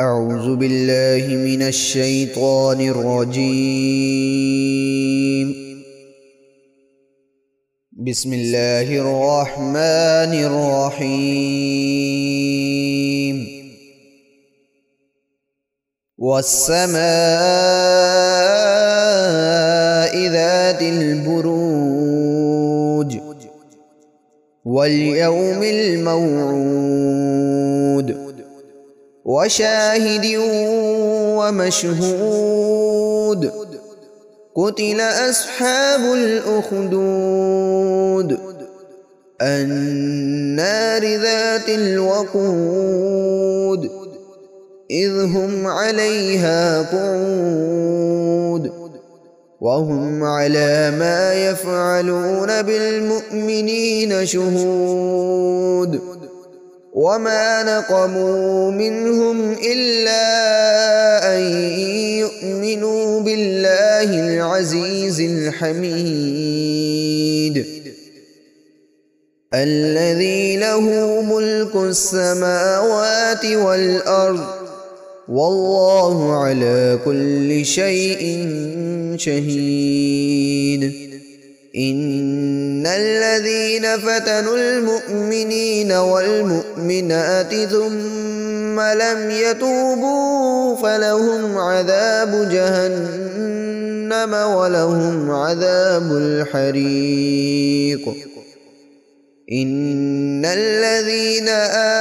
أعوذ بالله من الشيطان الرجيم. بسم الله الرحمن الرحيم. والسماء ذات البروج واليوم الموعود وشاهد ومشهود. قتل أصحاب الأخدود النار ذات الوقود إذ هم عليها قعود وهم على ما يفعلون بالمؤمنين شهود. وما نقموا منهم إلا أن يؤمنوا بالله العزيز الحميد الذي له ملك السماوات والأرض والله على كل شيء شهيد. إن الذين فتنوا المؤمنين والمؤمنات ثم لم يتوبوا فلهم عذاب جهنم ولهم عذاب الحريق. إن الذين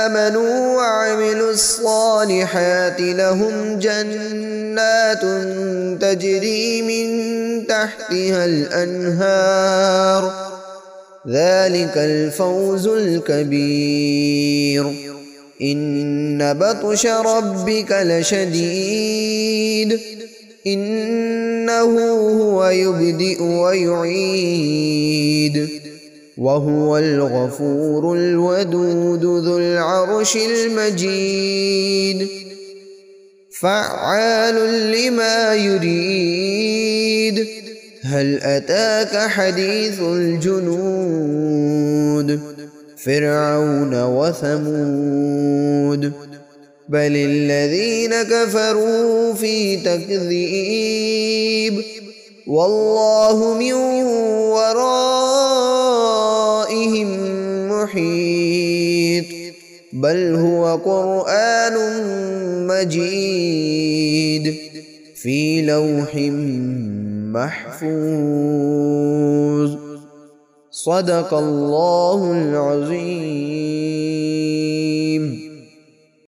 آمنوا وعملوا الصالحات لهم جنات تجري من تحتها الأنهار ذلك الفوز الكبير. إن بطش ربك لشديد إنه هو يبدئ ويعيد وهو الغفور الودود ذو العرش المجيد فعال لما يريد. هل أتاك حديث الجنود فرعون وثمود بل الذين كفروا في تكذيب والله من ورائهم محيط بل هو قرآن مجيد في لوح محفوظ. صدق الله العظيم.